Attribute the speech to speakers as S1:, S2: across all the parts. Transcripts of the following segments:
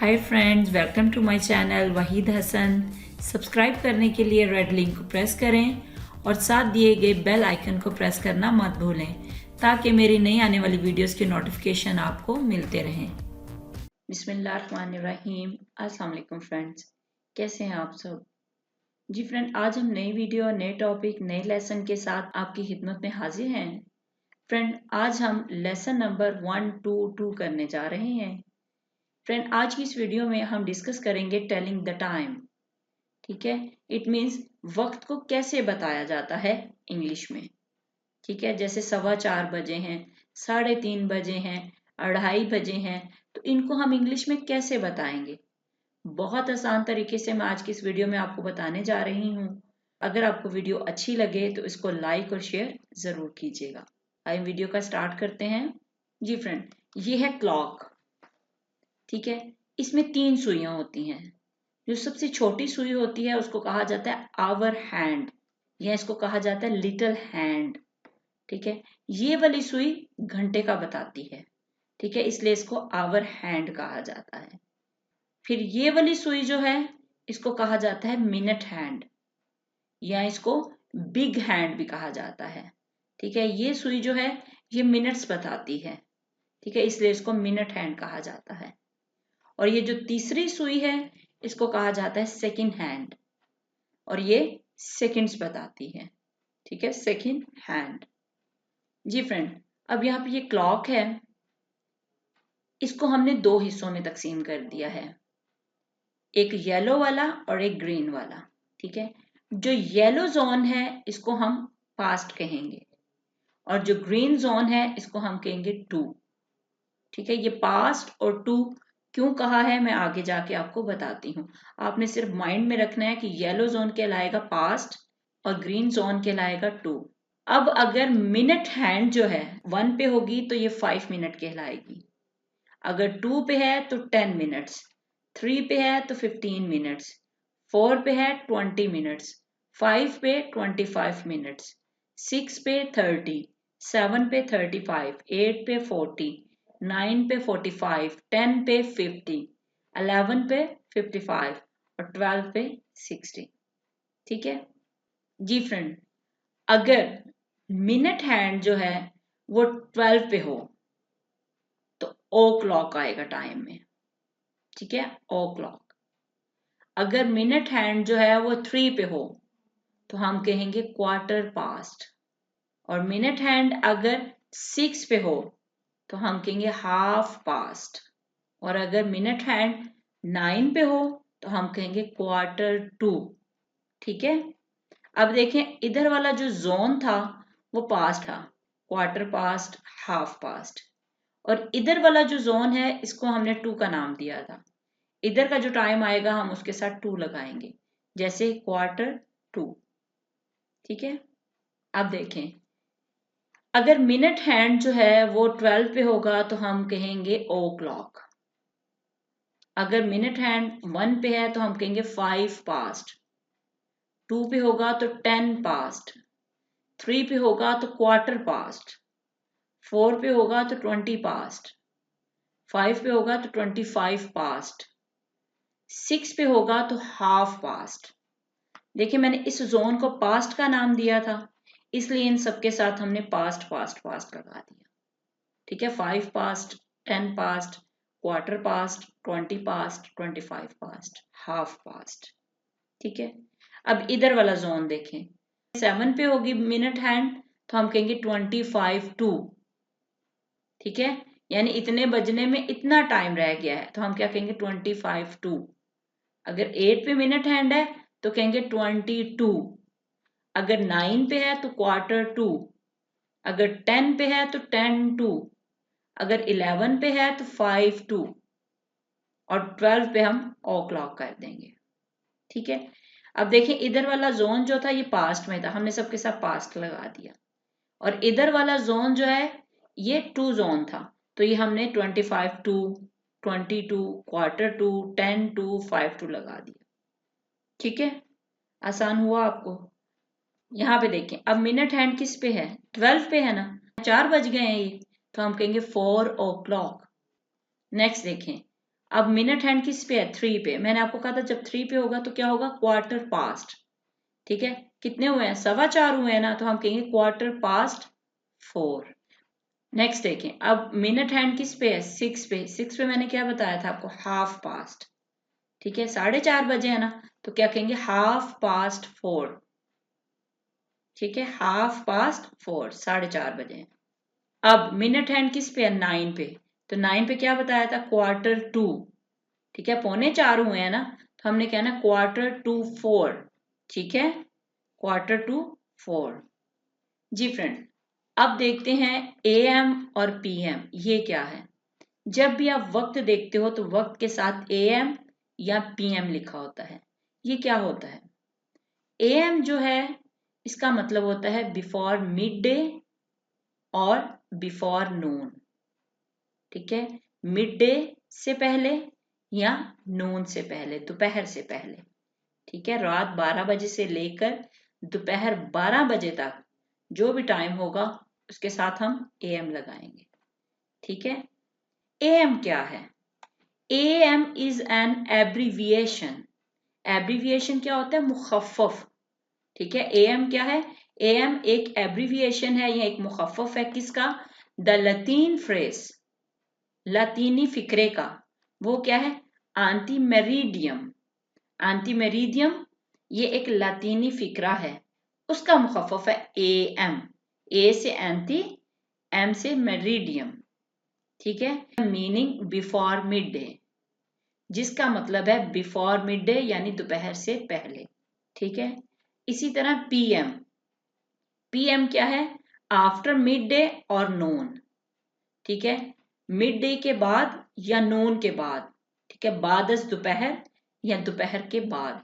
S1: Hi friends, welcome to my channel Waheed Hasan. Subscribe करने के लिए रेड लिंक को प्रेस करें और साथ दिए गए बेल आइकन को प्रेस करना मत भूलें ताकि मेरी नई आने वाली वीडियोस की नोटिफिकेशन आपको मिलते रहें। बिस्मिल्लाहिर्रहमानिर्रहीम। अस्सलाम वालेकुम फ्रेंड्स, कैसे हैं आप सब? जी फ्रेंड, आज हम नई वीडियो, नए टॉपिक, नए लेसन के साथ आपकी खिदमत में हाजिर हैं। फ्रेंड, आज हम लेसन नंबर 122 करने जा रहे हैं। फ्रेंड, आज की इस वीडियो में हम डिस्कस करेंगे टेलिंग द टाइम। ठीक है, इट मीन्स वक्त को कैसे बताया जाता है इंग्लिश में। ठीक है, जैसे 4:15 बजे हैं, 3:30 बजे हैं, 2:30 बजे हैं, तो इनको हम इंग्लिश में कैसे बताएंगे? बहुत आसान तरीके से मैं आज की इस वीडियो में आपको बताने जा रही हूँ। अगर आपको वीडियो अच्छी लगे तो इसको लाइक और शेयर जरूर कीजिएगा। आइए वीडियो का स्टार्ट करते हैं। जी फ्रेंड, ये है क्लॉक। ठीक है, इसमें 3 सुइयां होती हैं। जो सबसे छोटी सुई होती है उसको कहा जाता है आवर हैंड, या इसको कहा जाता है लिटिल हैंड। ठीक है, ये वाली सुई घंटे का बताती है। ठीक है, इसलिए इसको आवर हैंड कहा जाता है। फिर ये वाली सुई जो है इसको कहा जाता है मिनट हैंड, या इसको बिग हैंड भी कहा जाता है। ठीक है, ये सुई जो है ये मिनट्स बताती है। ठीक है, इसलिए इसको मिनट हैंड कहा जाता है। और ये जो तीसरी सुई है इसको कहा जाता है सेकंड हैंड, और ये सेकंड्स बताती है। ठीक है, सेकंड हैंड। जी फ्रेंड, अब यहाँ पे ये क्लॉक है, इसको हमने 2 हिस्सों में तकसीम कर दिया है, एक येलो वाला और एक ग्रीन वाला। ठीक है, जो येलो जोन है इसको हम पास्ट कहेंगे, और जो ग्रीन जोन है इसको हम कहेंगे टू। ठीक है, ये पास्ट और टू क्यों कहा है मैं आगे जाके आपको बताती हूँ। आपने सिर्फ माइंड में रखना है कि येलो जोन कहलाएगा पास्ट और ग्रीन जोन कहलाएगा टू। अब अगर मिनट हैंड जो है 1 पे होगी तो ये 5 मिनट कहलाएगी, अगर 2 पे है तो 10 मिनट्स, 3 पे है तो 15 मिनट्स, 4 पे है 20 मिनट्स, 5 पे 25 मिनट्स, 6 पे 30, 7 पे 35, 8 पे 40, 9 पे 45, 10 पे 50, 11 पे 55 और 12 पे 60। ठीक है जी फ्रेंड, अगर मिनट हैंड जो है वो 12 पे हो तो ओ क्लॉक आएगा टाइम में। ठीक है, ओ क्लॉक। अगर मिनट हैंड जो है वो 3 पे हो तो हम कहेंगे क्वार्टर पास्ट, और मिनट हैंड अगर 6 पे हो तो हम कहेंगे हाफ पास्ट, और अगर मिनट हैंड 9 पे हो तो हम कहेंगे क्वार्टर टू। ठीक है, अब देखें इधर वाला जो जोन था वो पास्ट था, क्वार्टर पास्ट, हाफ पास्ट, और इधर वाला जो जोन है इसको हमने टू का नाम दिया था। इधर का जो टाइम आएगा हम उसके साथ टू लगाएंगे, जैसे क्वार्टर टू। ठीक है, अब देखें अगर मिनट हैंड जो है वो 12 पे होगा तो हम कहेंगे ओ क्लॉक। अगर मिनट हैंड 1 पे है तो हम कहेंगे 5 पास्ट, 2 पे होगा तो 10 पास्ट, 3 पे होगा तो क्वार्टर पास्ट, 4 पे होगा तो 20 पास्ट, 5 पे होगा तो 25 पास्ट, 6 पे होगा तो हाफ पास्ट। देखिए मैंने इस जोन को पास्ट का नाम दिया था, इसलिए इन सबके साथ हमने पास्ट पास्ट पास्ट लगा दिया। ठीक है, 5 past, 10 past, quarter past, 20 past, 25 past, half past. ठीक है, अब इधर वाला जोन देखें, 7 पे होगी मिनट हैंड तो हम कहेंगे 25 टू। ठीक है, यानी इतने बजने में इतना टाइम रह गया है तो हम क्या कहेंगे 25 टू। अगर 8 पे मिनट हैंड है तो कहेंगे 22। अगर 9 पे है तो क्वार्टर टू, अगर 10 पे है तो 10 टू, अगर 11 पे है तो 5 टू, और 12 पे हम ओ क्लॉक कर देंगे। ठीक है, अब देखिए इधर वाला जोन जो था ये पास्ट में था, हमने सबके साथ पास्ट लगा दिया, और इधर वाला जोन जो है ये टू जोन था, तो ये हमने 25 to, 22, quarter to, 10 to, 5 to लगा दिया। ठीक है, आसान हुआ आपको? यहाँ पे देखें अब मिनट हैंड किस पे है, 12 पे है ना, 4 बज गए हैं ये, तो हम कहेंगे 4 ओ क्लॉक। नेक्स्ट देखें, अब मिनट हैंड किस पे है? 3 पे। मैंने आपको कहा था जब 3 पे होगा तो क्या होगा? Quarter past. ठीक है, कितने हुए हैं? 4:15 हुए हैं ना, तो हम कहेंगे क्वार्टर पास्ट 4। नेक्स्ट देखें, अब मिनट हैंड किस पे है? 6 पे। 6 पे मैंने क्या बताया था आपको? Half past. ठीक है, 4:30 बजे है ना, तो क्या कहेंगे? Half past 4। ठीक है, हाफ पास्ट 4, 4:30 बजे। अब मिनट हैंड किस पे है? 9 पे। तो 9 पे क्या बताया था? क्वार्टर 2। ठीक है, 3:45 हुए हैं ना, तो हमने कहना क्वार्टर टू 4। ठीक है, क्वार्टर टू 4। जी फ्रेंड, अब देखते हैं AM और PM ये क्या है। जब भी आप वक्त देखते हो तो वक्त के साथ AM या PM लिखा होता है। ये क्या होता है? AM जो है इसका मतलब होता है बिफोर मिड डे और बिफोर नून। ठीक है, मिड डे से पहले या नून से पहले, दोपहर से पहले। ठीक है, रात 12 बजे से लेकर दोपहर 12 बजे तक जो भी टाइम होगा उसके साथ हम AM लगाएंगे। ठीक है, AM क्या है? AM is an abbreviation. Abbreviation क्या होता है? मुखफ़फ़। ठीक है, AM क्या है? AM एक एब्रीविएशन है या एक मुखफ़फ़ है किसका? द लतीन फ्रेज, लतीनी फिक्रे का। वो क्या है? एंटीमेरिडियम। एंटीमेरिडियम ये एक लतीनी फिक्रा है, उसका मुखफ़फ़ है AM। A से एंटी, M से मेरिडियम। ठीक है, मीनिंग बिफोर मिड डे, जिसका मतलब है बिफोर मिड डे यानी दोपहर से पहले। ठीक है, इसी तरह PM। PM क्या है? आफ्टर मिड डे और नून। ठीक है, मिड डे के बाद या नून के बाद। ठीक है, बादस दोपहर या दोपहर के बाद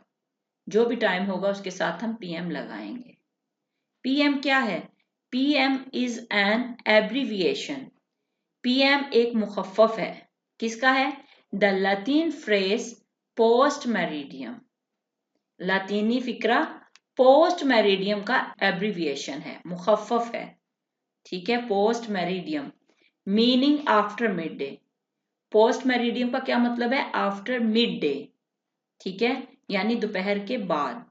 S1: जो भी टाइम होगा उसके साथ हम PM लगाएंगे। PM क्या है? PM is an abbreviation. PM एक मुखफ़फ़ है, किसका है? The Latin phrase post meridiem. लतीनी फिक्रा पोस्ट मेरिडियम का एब्रीविएशन है, मुखफ़फ़ है। ठीक है, post meridiem meaning after midday. Post meridiem का क्या मतलब है? After midday. ठीक है, यानी दोपहर के बाद।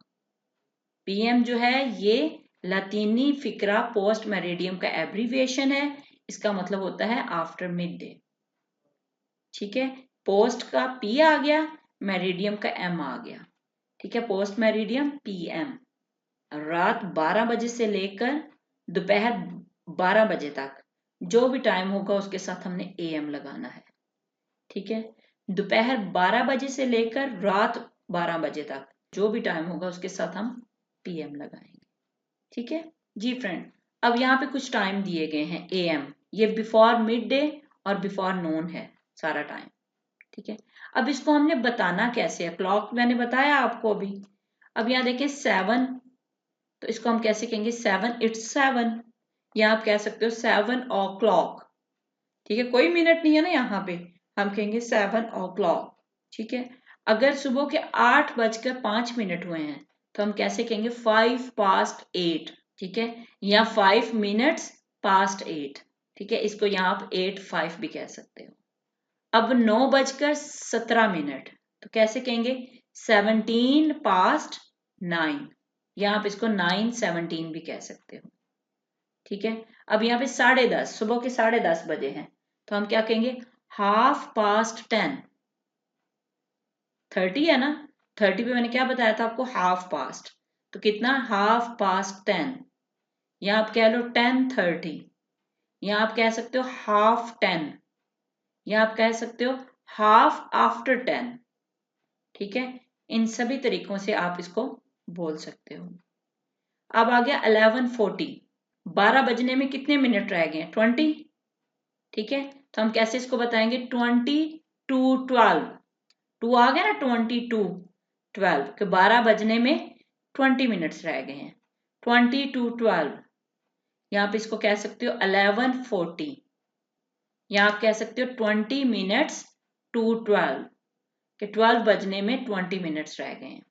S1: PM जो है ये लतीनी फिक्रा पोस्ट मेरिडियम का एब्रीविएशन है, इसका मतलब होता है आफ्टर मिड डे। ठीक है, पोस्ट का P आ गया, मेरिडियम का M आ गया। ठीक है, पोस्ट मेरिडियम PM। रात 12 बजे से लेकर दोपहर 12 बजे तक जो भी टाइम होगा उसके साथ हमने AM लगाना है। ठीक है, दोपहर 12 बजे से लेकर रात 12 बजे तक जो भी टाइम होगा उसके साथ हम PM लगाएंगे। ठीक है जी फ्रेंड, अब यहाँ पे कुछ टाइम दिए गए हैं AM, ये बिफोर मिड डे और बिफोर नून है सारा टाइम। ठीक है, अब इसको हमने बताना कैसे है? क्लॉक मैंने बताया आपको अभी। अब यहाँ देखें 7, तो इसको हम कैसे कहेंगे? 7 इट्स 7, या आप कह सकते हो 7 o'clock। ठीक है, कोई मिनट नहीं है ना यहाँ पे, हम कहेंगे 7 o'clock। ठीक है, अगर सुबह के 8:05 हुए हैं तो हम कैसे कहेंगे? 5 past 8। ठीक है, या 5 minutes past 8। ठीक है, इसको यहाँ आप 8:05 भी कह सकते हो। अब 9:17, तो कैसे कहेंगे? 17 past 9, या आप इसको 9:17 भी कह सकते हो। ठीक है, अब यहाँ पे 10:30, सुबह के 10:30 बजे हैं, तो हम क्या कहेंगे? Half past 10। 30 है ना, 30 पे मैंने क्या बताया था आपको? हाफ पास्ट, तो कितना? हाफ पास्ट 10, या आप कह लो 10:30, या आप कह सकते हो हाफ 10, या आप कह सकते हो हाफ आफ्टर 10। ठीक है, इन सभी तरीकों से आप इसको बोल सकते हो। अब आ गया 11:40, 12 बजने में कितने मिनट रह गए? 20। ठीक है, तो हम कैसे इसको बताएंगे? 20 to 12, 2 आ गया ना, 20 to 12 के 12 बजने में 20 मिनट्स रह गए हैं। 20 to 12, यहाँ पे इसको कह सकते हो 11:40, या आप कह सकते हो 20 minutes to 12 कि 12 बजने में 20 मिनट्स रह गए हैं।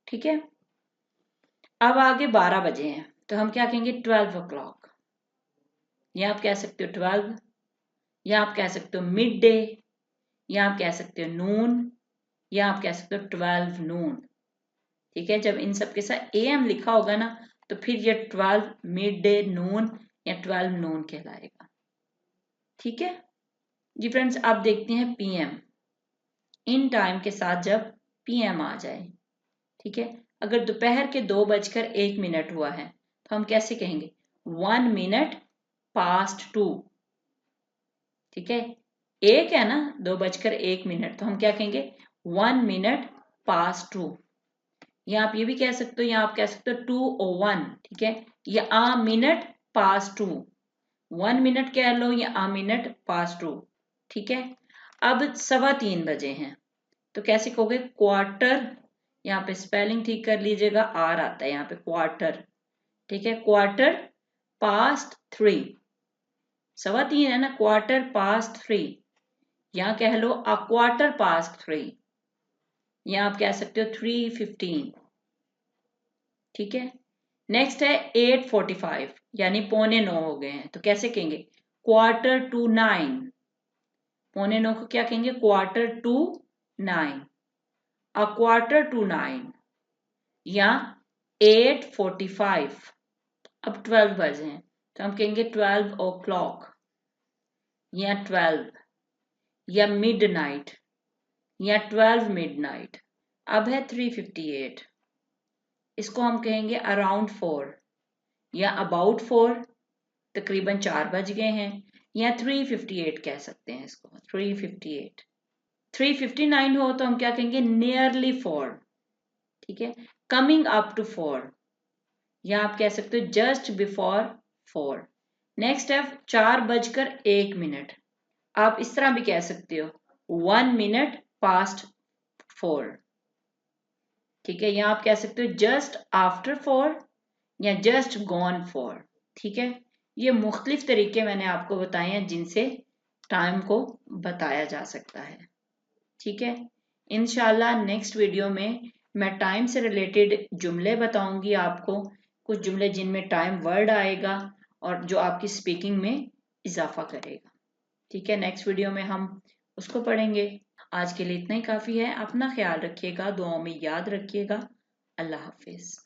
S1: ठीक है, अब आगे 12 बजे हैं, तो हम क्या कहेंगे? 12 o'clock, या आप कह सकते हो 12, या आप कह सकते हो मिड डे, या आप कह सकते हो नून, या आप कह सकते हो 12 नून। ठीक है, जब इन सब के साथ AM लिखा होगा ना तो फिर ये 12 मिड डे नून या 12 नून कहलाएगा। ठीक है जी फ्रेंड्स, अब देखते हैं PM। इन टाइम के साथ जब PM आ जाए, ठीक है, अगर दोपहर के 2:01 हुआ है तो हम कैसे कहेंगे 1 मिनट पास्ट 2। ठीक है, एक है ना 2:01 तो हम क्या कहेंगे 1 मिनट पास्ट 2। या आप ये भी कह सकते हो, या आप कह सकते हो 2:01। ठीक है, या आ मिनट पास्ट 2, 1 मिनट कह लो या आ मिनट पास्ट 2। ठीक है, अब 3:15 बजे हैं तो कैसे कहोगे क्वार्टर, यहाँ पे स्पेलिंग ठीक कर लीजिएगा, आर आता है यहाँ पे क्वार्टर। ठीक है, क्वार्टर पास्ट 3, 3:15 है ना, क्वार्टर पास्ट 3, या कह लो अ क्वार्टर पास्ट 3, या आप कह सकते हो 3:15। ठीक है, नेक्स्ट है 8:45 यानी 8:45 हो गए हैं तो कैसे कहेंगे क्वार्टर टू 9। 8:45 को क्या कहेंगे quarter to 9, a quarter to 9, या 8:45। अब 12 बजे हैं तो हम कहेंगे 12 o'clock, या 12, या मिडनाइट, या 12 मिडनाइट। अब है 3:58, इसको हम कहेंगे अराउंड 4 या अबाउट 4, तकरीबन 4 बज गए हैं, या 3:58 कह सकते हैं इसको 3:58। 3:59 हो तो हम क्या कहेंगे नियरली 4। ठीक है, कमिंग अप टू 4, या आप कह सकते हो जस्ट बिफोर 4। नेक्स्ट है 4:01, आप इस तरह भी कह सकते हो 1 मिनट पास्ट 4। ठीक है, या आप कह सकते हो जस्ट आफ्टर 4 या जस्ट गॉन 4। ठीक है, ये मुख्तलिफ तरीके मैंने आपको बताए हैं जिनसे टाइम को बताया जा सकता है। ठीक है, इंशाल्लाह नेक्स्ट वीडियो में मैं टाइम से रिलेटेड जुमले बताऊंगी आपको, कुछ जुमले जिनमें टाइम वर्ड आएगा और जो आपकी स्पीकिंग में इजाफा करेगा। ठीक है, नेक्स्ट वीडियो में हम उसको पढ़ेंगे। आज के लिए इतना ही काफ़ी है। अपना ख्याल रखिएगा, दुआओं में याद रखिएगा। अल्लाह हाफिज़।